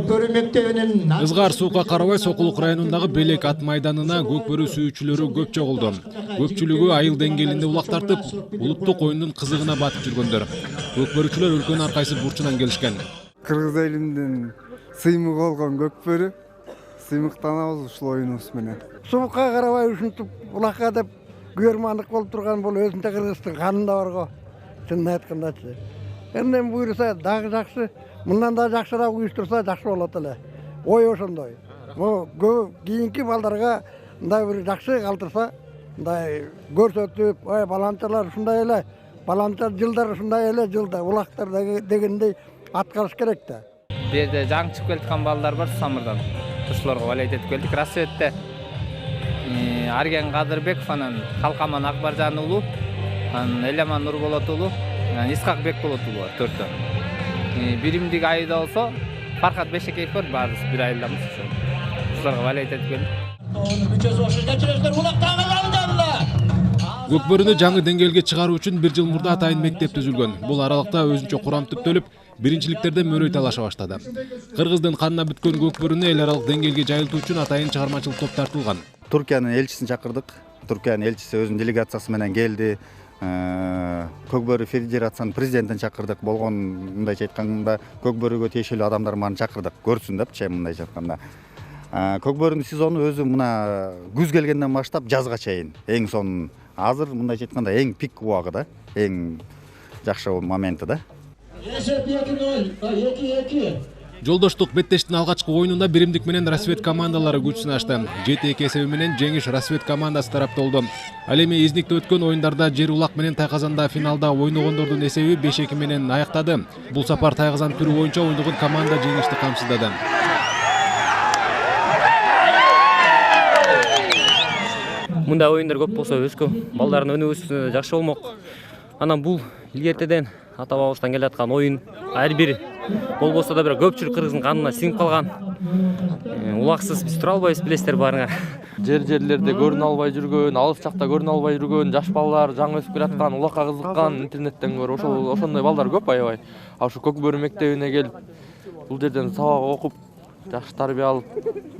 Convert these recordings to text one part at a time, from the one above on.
Көкбөрү мектебинин Ызгар суукка карабай Сокулук районундагы Белек ат майданына көкбөрү сүйүүчүлөрү көп чогулду. Көпчүлүгү айыл деңгээлинде улак тартып, улуттук оюндун кызыгына батып жүргөндөр. Көкбөрүчүлөр өлкөнүн ар кайсы бурчунан келишкен. Кыргыз элинин сыймыгы болгон көкбөрү сыймыктанабыз ушул оюнубуз менен. Суукка карабай ушинтип улакка деп күйөрмандык болуп турган бул өзүнчө Кыргыздын канында барго. Чынын айткандачы. Энден буйруса дагы жакшы, мындан да жакшыраак уюштурса жакшы болот эле. Ой ошондой. Көп кийинки балдарга мындай бир жакшы калтырса, мындай көрсөтүп, ой баланчалар ушундай эле, баланча жылдар ушундай эле жылда улактар дегендей аткарыш керек да. Бу жерде жаңы чыгып келаткан балдар бар Самырдан. Ошолорго валет этип келдик. Рассветте Арген Кадырбеков, анан Калкаман Акбаржан уулу, анан Элеман Нурболот уулу, анан Исхак Бекболот уулу бар, төртөө. Биримдик айда болсо Фархат Бешекеев бар, баарыбыз бир айылдамыз ошо. Ошолорго валет этип келдик. Көкбөрүнү жаңы деңгээлге чыгаруу үчүн 1 жыл мурда атайын мектеп түзүлгөн. Бул аралыкта өзүнчө курам түптөлүп, биринчиликтерде мөрөй талаша баштады. Кыргыздын канына бүткөн көкбөрүнү эл аралык деңгээлге жайылтуу үчүн атайын чыгармачылык топ тартылган. Түркиянын элчисин чакырдык. Түркиянын элчиси өзүнүн делегациясы менен келди. Көкбөрү федерациянын президентин чакырдык. Болгон мындайча айтканда көкбөрүгө тиешелүү адамдар баарын чакырдык. Көрсүн депчи мындайча айтканда. Көкбөрүнүн сезону өзү мына күз келгенден баштап жазга чейин. Эң сонун азыр мындайча айтканда эң пик убагы да, эң жакшы моменти да. Эсеп 2-0, 2-2. Жолдоштук беттештин алгачкы оюнунда Биримдик менен Рассвет командалары күч сынашты. 7-2 эсеби менен жеңиш Рассвет командасы тараптолду. Ал эми Изникте өткөн оюндарда Жер улак менен Тайказанда финалда ойногондордун эсеби 5-2 менен аяктады. Бул сапар Тайказан түрү боюнча ойногон команда жеңишти камсыздады. Мындай оюндар көп болсо өскөн балдардын өнүгүүсү жакшы болмок. Анан бул илгертеден ата бабабыздан келаткан оюн. Ар бир болбосо да бир көпчүлүк Кыргыздын канына сиңип калган. Улаксыз биз тура албайбыз, билесиздер баарыңар. Жерлерде көрүнө албай жүргөн, алыс жакта көрүнө албай жүргөн жаш балдар, жаңы өсүп келаткан, улакка кызыккан, интернеттен көрүп, ошондой балдар көп аябай. Ушу Көкбөрү мектебине келип, бул жерден сабак окуп, жакшы тарбия алып,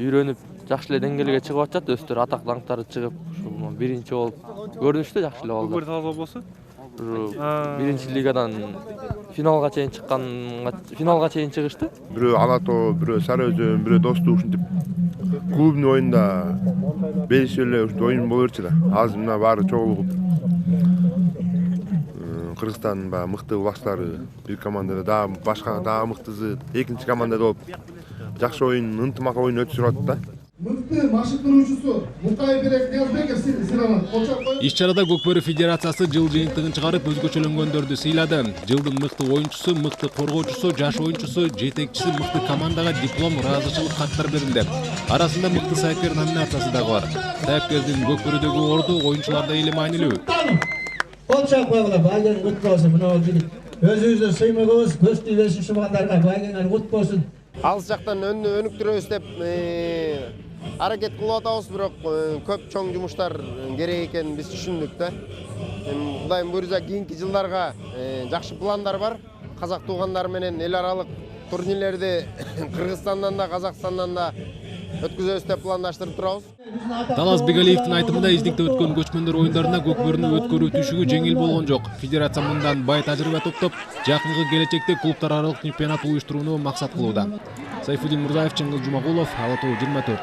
үйрөнүп, жакшы эле деңгээлге чыгып атышат, өздөрү атак даңктары чыгып, ушул биринчи болуп, көрүнүштүү жакшы эле балдар. Көкбөрү талап болсо? Биринчи лигадан финалга чейин чыгышты. Бирөө Ала Тоо, бирөө Сары Өзөн, бирөө Достук ушинтип клубдун оюнда 5 эле оюн боло берчү да. Азыр мына баары чогулуп Кыргызстандын баягы мыкты улакчылары бир командада, дагы башка дагы мыктысы экинчи командада болуп жакшы оюн, ынтымак оюн өткөрүп атат да. Мыкты машыктыруучусу Мукайбек Ниязбеков сыйланат. Иш-чарада Көкбөрү федерациясы жыл жыйынтыгын чыгарып өзгөчөлөнгөндөрдү сыйлады. Жылдын мыкты оюнчусу, мыкты коргоочусу, жаш оюнчусу, жетекчиси мыкты командага диплом, ыраазычылык каттар берилди. Арасында мыкты сайыпкер номинациясы дагы бар. Сайыпкердин Көкбөрүдөгү орду оюнчуларда эле маанилүү. Кол чапкыла байген кут болсун. Мына өзүбүздүн сыймыгыбыз көз тийбешин шумандарга байгеңер кут болсун. Алыс жактан өнүктүрөбүз деп аракет кылып атабыз, бирок көп чоң жумуштар керек экенин биз түшүндүк да. Кудайым буйруса кийинки жылдарга жакшы пландар бар. Казак туугандар менен эл аралык турнирлерди Кыргызстандан да, Казакстандан да өткүзөбүз деп пландаштырып турабыз. Талас Бегалиевдин айтымында Изникте өткөн көчмөндөр оюндарында Көкбөрүнү өткөрүү түшүгү жеңил болгон жок. Федерация мындан бай тажрыйба топтоп, жакынкы келечекте клубтар аралык чемпионат уюштурууну максат кылууда. Сайфудин Мурзаев, Чыңгыз Жумагулов, Ала Тоо 24.